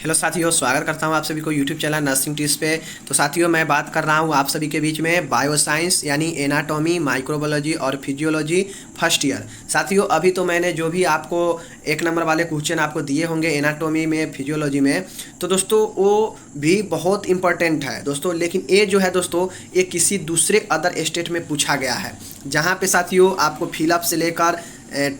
Hello साथियों, स्वागत करता हूं आप सभी को यूट्यूब चैनल नर्सिंग टिप्स पे। तो साथियों, मैं बात कर रहा हूं आप सभी के बीच में बायोसाइंस यानी एनाटॉमी, माइक्रोबायोलॉजी और फिजियोलॉजी फर्स्ट ईयर। साथियों, अभी तो मैंने जो भी आपको एक नंबर वाले क्वेश्चन आपको दिए होंगे एनाटॉमी में, फिजियोलॉजी में, तो दोस्तों वो भी बहुत इंपॉर्टेंट है दोस्तों। लेकिन ये जो है दोस्तों, ये किसी दूसरे अदर स्टेट में पूछा गया है, जहाँ पे साथियों आपको फिलअप से लेकर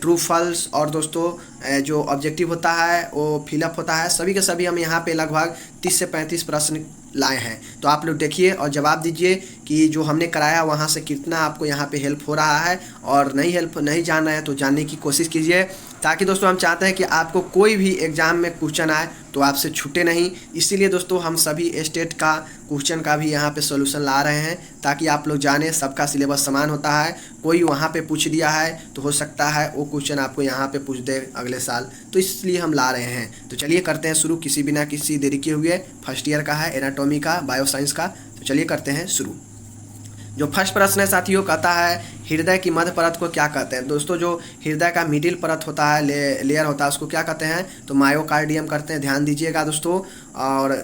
ट्रू फॉल्स और दोस्तों जो ऑब्जेक्टिव होता है वो फिलअप होता है। सभी के सभी हम यहाँ पे लगभग 30 से 35 प्रश्न लाए हैं। तो आप लोग देखिए और जवाब दीजिए कि जो हमने कराया वहाँ से कितना आपको यहाँ पे हेल्प हो रहा है, और नहीं जान रहे हैं तो जानने की कोशिश कीजिए, ताकि दोस्तों हम चाहते हैं कि आपको कोई भी एग्ज़ाम में क्वेश्चन आए तो आपसे छूटे नहीं। इसीलिए दोस्तों हम सभी स्टेट का क्वेश्चन का भी यहाँ पे सॉल्यूशन ला रहे हैं, ताकि आप लोग जानें सबका सिलेबस समान होता है। कोई वहाँ पे पूछ दिया है तो हो सकता है वो क्वेश्चन आपको यहाँ पे पूछ दे अगले साल, तो इसलिए हम ला रहे हैं। तो चलिए करते हैं शुरू, किसी बिना किसी देरी के हुए। फर्स्ट ईयर का है, एनाटॉमी का, बायोसाइंस का। तो चलिए करते हैं शुरू। जो फर्स्ट प्रश्न है साथियों, कहता है हृदय की मध्य परत को क्या कहते हैं। दोस्तों, जो हृदय का मिडिल परत होता है, लेयर होता है, उसको क्या कहते हैं? तो मायोकार्डियम करते हैं, ध्यान दीजिएगा दोस्तों। और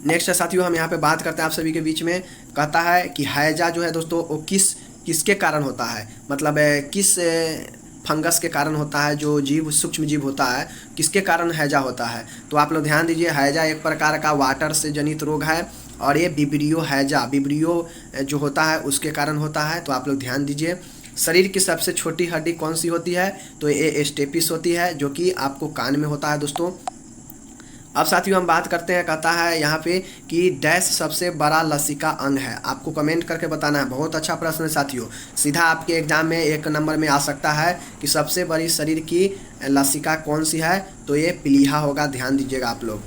नेक्स्ट है साथियों, हम यहाँ पे बात करते हैं आप सभी के बीच में। कहता है कि हैजा जो है दोस्तों वो किसके कारण होता है, मतलब किस फंगस के कारण होता है, जो जीव सूक्ष्म जीव होता है, किसके कारण हैजा होता है। तो आप लोग ध्यान दीजिए, हैजा एक प्रकार का वाटर से जनित रोग है, और ये विब्रियो हैजा, विब्रियो जो होता है उसके कारण होता है। तो आप लोग ध्यान दीजिए। शरीर की सबसे छोटी हड्डी कौन सी होती है? तो ये स्टेपिस होती है, जो कि आपको कान में होता है दोस्तों। अब साथियों हम बात करते हैं, कहता है यहाँ पे कि डैश सबसे बड़ा लसिका अंग है। आपको कमेंट करके बताना है। बहुत अच्छा प्रश्न है साथियों, सीधा आपके एग्जाम में एक नंबर में आ सकता है कि सबसे बड़ी शरीर की लसिका कौन सी है। तो ये प्लीहा होगा, ध्यान दीजिएगा आप लोग।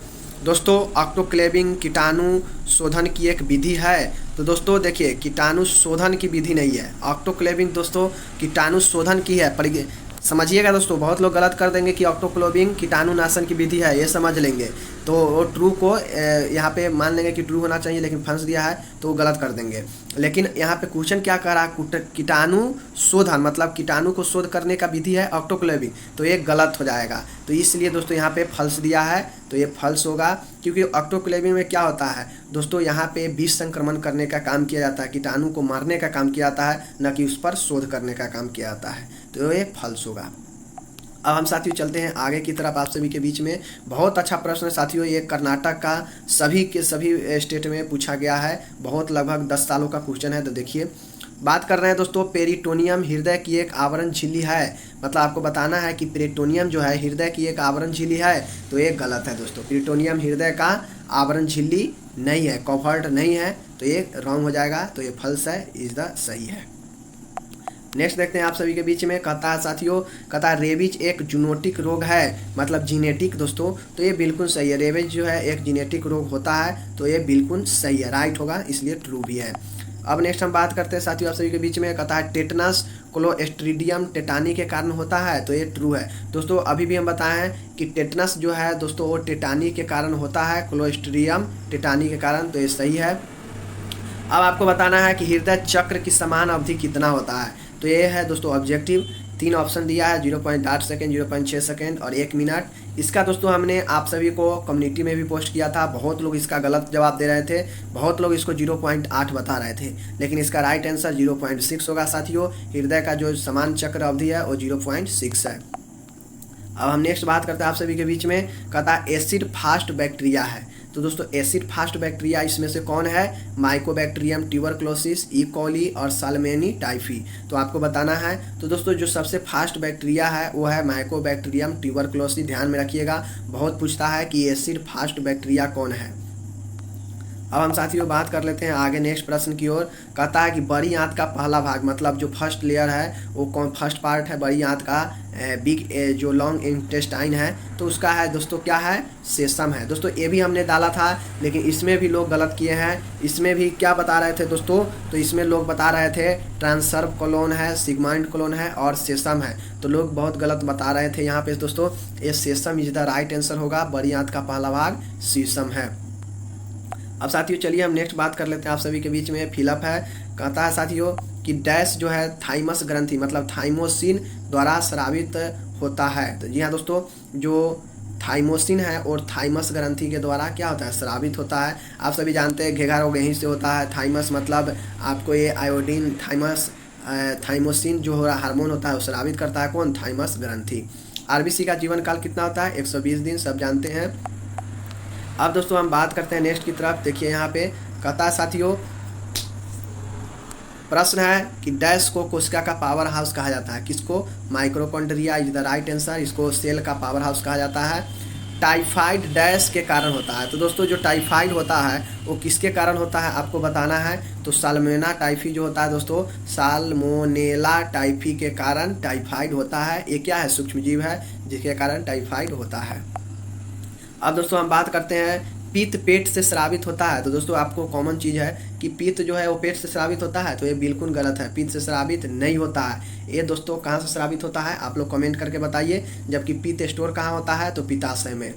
दोस्तों, ऑटोक्लेविंग कीटाणु शोधन की एक विधि है। तो दोस्तों देखिए, कीटाणु शोधन की विधि नहीं है। ऑटोक्लेविंग दोस्तों कीटाणु शोधन की है, पर समझिएगा दोस्तों, बहुत लोग गलत कर देंगे कि ऑटोक्लेविंग कीटाणुनाशन की विधि है, ये समझ लेंगे तो वो ट्रू को यहाँ पे मान लेंगे कि ट्रू होना चाहिए, लेकिन फंस दिया है तो वो गलत कर देंगे। लेकिन यहाँ पे क्वेश्चन क्या कर रहा है? कीटाणु शोधन, मतलब कीटाणु को शोध करने का विधि है ऑटोक्लेविंग, तो ये गलत हो जाएगा। तो इसलिए दोस्तों यहाँ पे फल्स दिया है, तो ये फल्स होगा। क्योंकि ऑटोक्लेविंग में क्या होता है दोस्तों, यहाँ पे विष संक्रमण करने का काम किया जाता है, कीटाणु को मारने का काम किया जाता है, न कि उस पर शोध करने का काम किया जाता है। तो ये फल्स होगा। अब हम साथियों चलते हैं आगे की तरफ आप सभी के बीच में। बहुत अच्छा प्रश्न है साथियों, ये कर्नाटक का सभी के सभी स्टेट में पूछा गया है। बहुत लगभग 10 सालों का क्वेश्चन है। तो देखिए, बात कर रहे हैं दोस्तों, पेरिटोनियम हृदय की एक आवरण झिल्ली है। मतलब आपको बताना है कि पेरिटोनियम जो है हृदय की एक आवरण झिल्ली है। तो ये गलत है दोस्तों, पेरिटोनियम हृदय का आवरण झिल्ली नहीं है, कवर्ड नहीं है, तो ये रॉन्ग हो जाएगा। तो ये फल्स है, इज द सही है। नेक्स्ट देखते हैं आप सभी के बीच में। कहता है साथियों, कहता है रेबीज एक जूनोटिक रोग है, मतलब जीनेटिक दोस्तों। तो ये बिल्कुल सही है, रेबीज जो है एक जीनेटिक रोग होता है। तो ये बिल्कुल सही है, राइट होगा, इसलिए ट्रू भी है। अब नेक्स्ट हम बात करते हैं साथियों आप सभी के बीच में। कहता है टेटनस क्लोस्ट्रीडियम टेटानी के कारण होता है। तो ये ट्रू है दोस्तों। अभी भी हम बताए हैं कि टेटनस जो है दोस्तों वो टेटानी के कारण होता है, क्लोस्ट्रीडियम टेटानी के कारण। तो ये सही है। अब आपको बताना है कि हृदय चक्र की समान अवधि कितना होता है। तो ये है दोस्तों ऑब्जेक्टिव। 3 ऑप्शन दिया है, 0.8 सेकेंड, 0.6 सेकेंड और 1 मिनट। इसका दोस्तों हमने आप सभी को कम्युनिटी में भी पोस्ट किया था। बहुत लोग इसका गलत जवाब दे रहे थे, बहुत लोग इसको 0.8 बता रहे थे, लेकिन इसका राइट आंसर 0.6 होगा साथियों। हृदय का जो समान चक्र अवधि है वो 0.6 है। अब हम नेक्स्ट बात करते हैं आप सभी के बीच में। कहता है एसिड फास्ट बैक्टीरिया है। तो दोस्तों एसिड फास्ट बैक्टीरिया इसमें से कौन है? माइकोबैक्टीरियम ट्यूबरक्लोसिस, ई कॉली और साल्मोनी टाइफी। तो आपको बताना है। तो दोस्तों जो सबसे फास्ट बैक्टीरिया है वो है माइकोबैक्टीरियम ट्यूबरक्लोसिस, ध्यान में रखिएगा। बहुत पूछता है कि एसिड फास्ट बैक्टीरिया कौन है। अब हम साथियों बात कर लेते हैं आगे नेक्स्ट प्रश्न की ओर। कहता है कि बड़ी आंत का पहला भाग, मतलब जो फर्स्ट लेयर है वो कौन, फर्स्ट पार्ट है बड़ी आंत का, बिग जो लॉन्ग इंटेस्टाइन है, तो उसका है दोस्तों क्या है? सेसम है दोस्तों। ये भी हमने डाला था, लेकिन इसमें भी लोग गलत किए हैं। इसमें भी क्या बता रहे थे दोस्तों? तो इसमें लोग बता रहे थे ट्रांसर्व कोलोन है, सिगमाइंड कोलोन है और सेसम है। तो लोग बहुत गलत बता रहे थे यहाँ पे दोस्तों। ये सेसम इज द राइट आंसर होगा। बड़ी आंत का पहला भाग सेसम है। अब साथियों चलिए हम नेक्स्ट बात कर लेते हैं आप सभी के बीच में। फिलअप है। कहता है साथियों कि डैश जो है थाइमस ग्रंथि, मतलब थाइमोसिन द्वारा स्रावित होता है। तो जी हाँ दोस्तों, जो थाइमोसिन है और थाइमस ग्रंथि के द्वारा क्या होता है, स्रावित होता है। आप सभी जानते हैं घेघा रोग यहीं से होता है। थाइमस मतलब आपको ये आयोडीन थाइमोसिन जो हार्मोन होता है वो स्रावित करता है कौन, थाइमस ग्रंथि। आरबीसी का जीवन काल कितना होता है, 120 दिन, सब जानते हैं। अब दोस्तों हम बात करते हैं नेक्स्ट की तरफ। देखिए यहाँ पे कहता है साथियों, प्रश्न है कि डैश को कोशिका का पावर हाउस कहा जाता है, किसको, माइक्रोकॉन्ड्रिया इज द राइट आंसर। इसको सेल का पावर हाउस कहा जाता है। टाइफाइड डैश के कारण होता है, तो दोस्तों जो टाइफाइड होता है वो किसके कारण होता है आपको बताना है। तो साल्मोनेला टाइफी जो होता है दोस्तों, साल्मोनेला टाइफी के कारण टाइफाइड होता है। ये क्या है, सूक्ष्मजीव है जिसके कारण टाइफाइड होता है। अब दोस्तों हम बात करते हैं पित्त पेट से स्रावित होता है। तो दोस्तों आपको कॉमन चीज़ है कि पित्त जो है वो पेट से स्रावित होता है, तो ये बिल्कुल गलत है, पित्त से स्रावित नहीं होता है। ये दोस्तों कहाँ से स्रावित होता है आप लोग कमेंट करके बताइए। जबकि पित्त स्टोर कहाँ होता है, तो पित्ताशय में।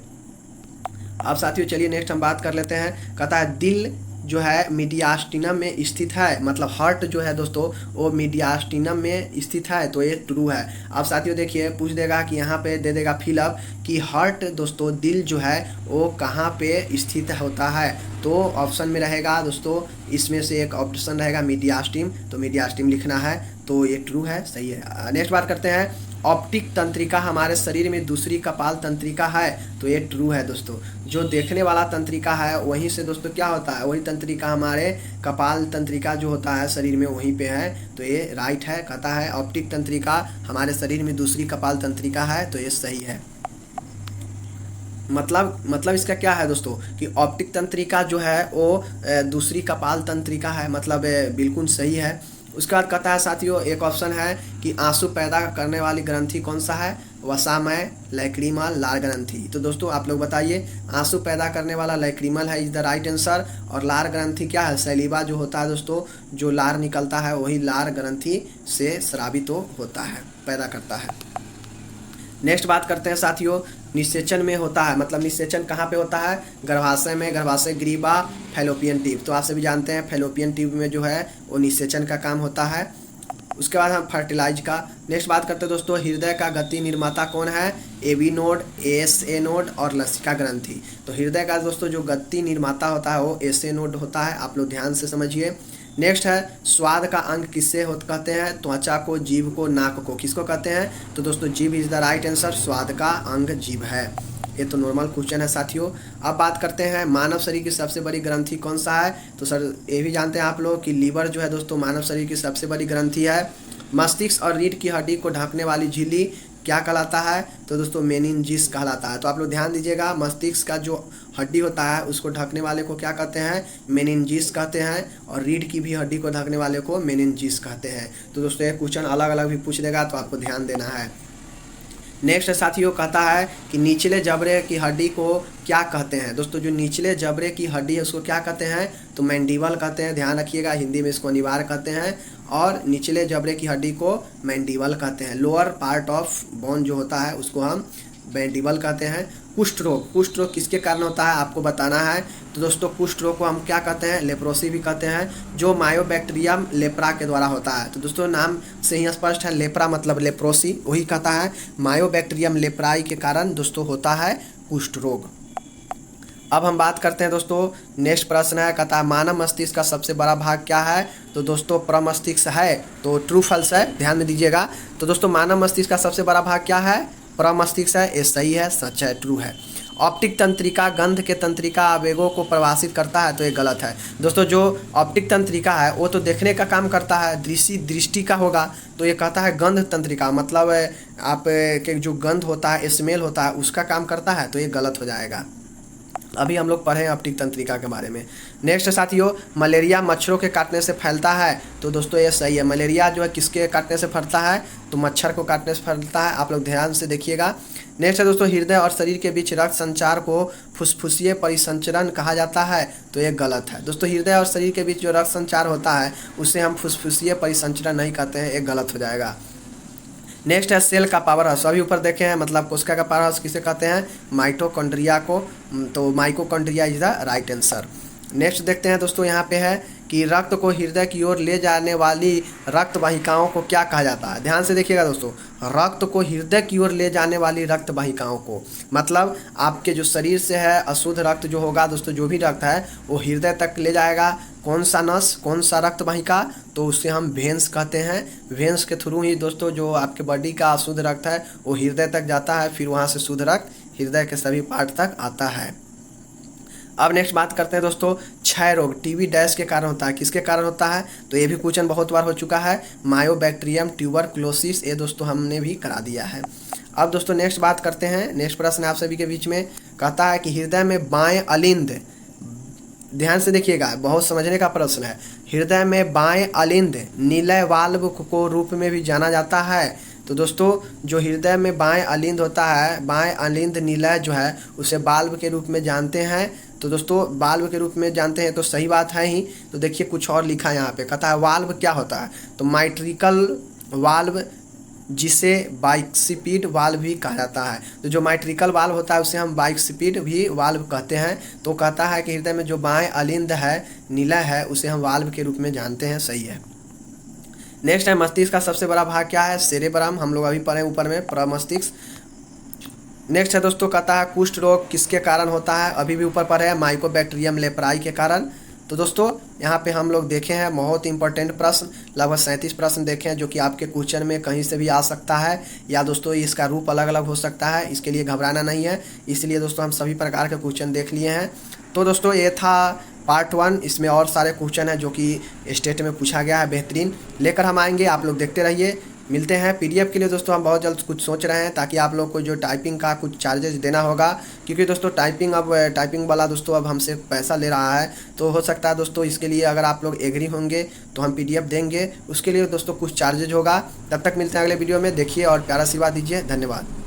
अब साथियों चलिए नेक्स्ट हम बात कर लेते हैं। कहता है दिल जो है मीडियास्टिनम में स्थित है, मतलब हार्ट जो है दोस्तों वो मीडियास्टिनम में स्थित है, तो ये ट्रू है। अब साथियों देखिए पूछ देगा कि यहाँ पे दे देगा फिलअप कि हार्ट दोस्तों दिल जो है वो कहाँ पे स्थित होता है, तो ऑप्शन में रहेगा दोस्तों इसमें से एक ऑप्शन रहेगा मीडियास्टिन, तो मीडियास्टिन लिखना है, तो ये ट्रू है, सही है। नेक्स्ट बात करते हैं, ऑप्टिक तंत्रिका हमारे शरीर में दूसरी कपाल तंत्रिका है, तो ये ट्रू है दोस्तों। जो देखने वाला तंत्रिका है वहीं से दोस्तों क्या होता है, वही तंत्रिका हमारे कपाल तंत्रिका जो होता है शरीर में वहीं पे है, तो ये राइट है। कहता है ऑप्टिक तंत्रिका हमारे शरीर में दूसरी कपाल तंत्रिका है, तो ये सही है। मतलब इसका क्या है दोस्तों कि ऑप्टिक तंत्रिका जो है वो दूसरी कपाल तंत्रिका है, मतलब बिल्कुल सही है। उसके बाद कहता है साथियों एक ऑप्शन है कि आंसू पैदा करने वाली ग्रंथि कौन सा है, वसामय, लैक्रीमल, लार ग्रंथि। तो दोस्तों आप लोग बताइए, आंसू पैदा करने वाला लैक्रीमल है इज द राइट आंसर, और लार ग्रंथि क्या है, सैलिवा जो होता है दोस्तों, जो लार निकलता है वही लार ग्रंथि से स्रावित होता है, पैदा करता है। नेक्स्ट बात करते हैं साथियों, निषेचन में होता है, मतलब निषेचन कहाँ पे होता है, गर्भाशय में, गर्भाशय ग्रीवा, फैलोपियन ट्यूब। तो आप सभी जानते हैं फैलोपियन ट्यूब में जो है वो निषेचन का काम होता है। उसके बाद हम फर्टिलाइज का नेक्स्ट बात करते हैं दोस्तों, हृदय का गति निर्माता कौन है, एबी नोड, एएसए नोड और लसिका ग्रंथि। तो हृदय का दोस्तों जो गति निर्माता होता है वो एसए नोड होता है, आप लोग ध्यान से समझिए। नेक्स्ट है स्वाद का अंग किससे कहते हैं, त्वचा को, जीभ को, नाक को, किसको कहते हैं, तो दोस्तों जीभ इज द राइट आंसर, स्वाद का अंग जीभ है। ये तो नॉर्मल क्वेश्चन है साथियों। अब बात करते हैं मानव शरीर की सबसे बड़ी ग्रंथि कौन सा है, तो सर ये भी जानते हैं आप लोग कि लीवर जो है दोस्तों मानव शरीर की सबसे बड़ी ग्रंथि है। मस्तिष्क और रीढ़ की हड्डी को ढकने वाली झिल्ली क्या कहलाता है, तो दोस्तों मेनिनजिस कहलाता है। तो आप लोग ध्यान दीजिएगा, मस्तिष्क का जो हड्डी होता है उसको ढकने वाले को क्या कहते हैं, मेनिनजिस कहते हैं, और रीढ़ की भी हड्डी को ढकने वाले को मेनिनजिस कहते हैं। तो दोस्तों ये क्वेश्चन अलग अलग भी पूछ देगा, तो आपको ध्यान देना है। नेक्स्ट साथियों कहता है कि निचले जबड़े की हड्डी को क्या कहते हैं, दोस्तों जो निचले जबड़े की हड्डी है उसको क्या कहते हैं, तो मैंडिबल कहते हैं, ध्यान रखिएगा, हिंदी में इसको अनिवार्य कहते हैं, और निचले जबड़े की हड्डी को मैंडिबल कहते हैं। लोअर पार्ट ऑफ बोन जो होता है उसको हम मैंडिबल कहते हैं। कुष्ठ रोग किसके कारण होता है आपको बताना है, तो दोस्तों कुष्ठ रोग को हम क्या कहते हैं, लेप्रोसी भी कहते हैं, जो मायोबैक्टीरियम लेप्रा के द्वारा होता है। तो दोस्तों नाम से ही स्पष्ट है, लेप्रा मतलब लेप्रोसी, वही कहता है मायोबैक्टीरियम लेप्राई के कारण दोस्तों होता है कुष्ठ रोग। अब हम बात करते हैं दोस्तों, नेक्स्ट प्रश्न है, कहता है मानव मस्तिष्क का सबसे बड़ा भाग क्या है, तो दोस्तों प्रमस्तिष्क है, तो ट्रू फॉल्स है, ध्यान में दीजिएगा। तो दोस्तों मानव मस्तिष्क का सबसे बड़ा भाग क्या है, प्रमस्तिष्क है, ये सही है, सच है, ट्रू है। ऑप्टिक तंत्रिका गंध के तंत्रिका आवेगों को प्रवासित करता है, तो ये गलत है। दोस्तों जो ऑप्टिक तंत्रिका है वो तो देखने का काम करता है, दृष्टि का होगा, तो ये कहता है गंध तंत्रिका, मतलब आप के जो गंध होता है, स्मेल होता है, उसका काम करता है, तो ये गलत हो जाएगा। अभी हम लोग पढ़े ऑप्टिक तंत्रिका के बारे में। नेक्स्ट साथियों, मलेरिया मच्छरों के काटने से फैलता है, तो दोस्तों ये सही है। मलेरिया जो है किसके काटने से फैलता है, तो मच्छर को काटने से फैलता है, आप लोग ध्यान से देखिएगा। नेक्स्ट है दोस्तों, हृदय और शरीर के बीच रक्त संचार को फुसफुसीय परिसंचरण कहा जाता है, तो ये गलत है। दोस्तों हृदय और शरीर के बीच जो रक्त संचार होता है उसे हम फुसफुसीय परिसंचरण नहीं कहते हैं, ये गलत हो जाएगा। नेक्स्ट है सेल का पावर हाउस, अभी ऊपर देखे हैं, मतलब कोशिका का पावर हाउस किसे कहते हैं, माइटोकॉन्ड्रिया को, तो mitochondria is the right answer. Next देखते हैं दोस्तों, यहाँ पे है कि रक्त को हृदय की ओर ले जाने वाली रक्त वाहिकाओं को क्या कहा जाता है। ध्यान से देखिएगा दोस्तों, रक्त को हृदय की ओर ले जाने वाली रक्त वाहिकाओं को, मतलब आपके जो शरीर से है अशुद्ध रक्त जो होगा दोस्तों, जो भी रक्त है वो हृदय तक ले जाएगा। कौन सा नस, कौन सा रक्त वाहिका, तो उसे हम वेन्स कहते हैं। वेन्स के थ्रू ही दोस्तों जो आपके बॉडी का अशुद्ध रक्त है वो हृदय तक जाता है, फिर वहाँ से शुद्ध रक्त हृदय के सभी पार्ट तक आता है। अब नेक्स्ट बात करते हैं दोस्तों, क्षय रोग टीबी डैश के कारण होता है। किसके कारण होता है, तो ये भी क्वेश्चन बहुत बार हो चुका है। मायोबैक्टीरियम ट्यूबरक्लोसिस, ये दोस्तों हमने भी करा दिया है। अब दोस्तों नेक्स्ट बात करते हैं, नेक्स्ट प्रश्न आप सभी के बीच में कहता है कि हृदय में बाएं अलिंद, ध्यान से देखिएगा बहुत समझने का प्रश्न है, हृदय में बाएं अलिंद निलय वाल्व को रूप में भी जाना जाता है। तो दोस्तों जो हृदय में बाएं अलिंद होता है, बाएं अलिंद निलय जो है उसे वाल्व के रूप में जानते हैं। तो दोस्तों वाल्व के रूप में जानते हैं तो सही बात है ही। तो देखिए कुछ और लिखा है यहाँ पे, कहता है वाल्व क्या होता है, तो माइट्रिकल वाल्व, जिसे बाइक्सिपिड वाल्व भी कहा जाता है। तो जो माइट्रिकल वाल्व होता है उसे हम बाइक्सिपिड भी वाल्व कहते हैं। तो कहता है कि हृदय में जो बाएं अलिंद है, निलय है, उसे हम वाल्व के रूप में जानते हैं, सही है। नेक्स्ट है मस्तिष्क का सबसे बड़ा भाग क्या है, सेरेब्रम, हम लोग अभी पढ़े ऊपर में प्रमस्तिष्क। नेक्स्ट है दोस्तों, कहता है कुष्ठ रोग किसके कारण होता है, अभी भी ऊपर पढ़े हैं, माइकोबैक्टीरियम लेप्राई के कारण। तो दोस्तों यहाँ पे हम लोग देखे हैं बहुत इंपॉर्टेंट प्रश्न, लगभग 37 प्रश्न देखे हैं जो कि आपके क्वेश्चन में कहीं से भी आ सकता है, या दोस्तों इसका रूप अलग अलग हो सकता है, इसके लिए घबराना नहीं है। इसलिए दोस्तों हम सभी प्रकार के क्वेश्चन देख लिए हैं। तो दोस्तों ये था पार्ट 1, इसमें और सारे क्वेश्चन हैं जो कि स्टेट में पूछा गया है, बेहतरीन लेकर हम आएंगे, आप लोग देखते रहिए। मिलते हैं पीडीएफ के लिए दोस्तों, हम बहुत जल्द कुछ सोच रहे हैं ताकि आप लोग को जो टाइपिंग का कुछ चार्जेस देना होगा, क्योंकि दोस्तों टाइपिंग वाला दोस्तों अब हमसे पैसा ले रहा है। तो हो सकता है दोस्तों इसके लिए अगर आप लोग एग्री होंगे तो हम पीडीएफ देंगे, उसके लिए दोस्तों कुछ चार्जेज होगा। तब तक मिलते हैं अगले वीडियो में, देखिए और प्यारा आशीर्वाद दीजिए, धन्यवाद।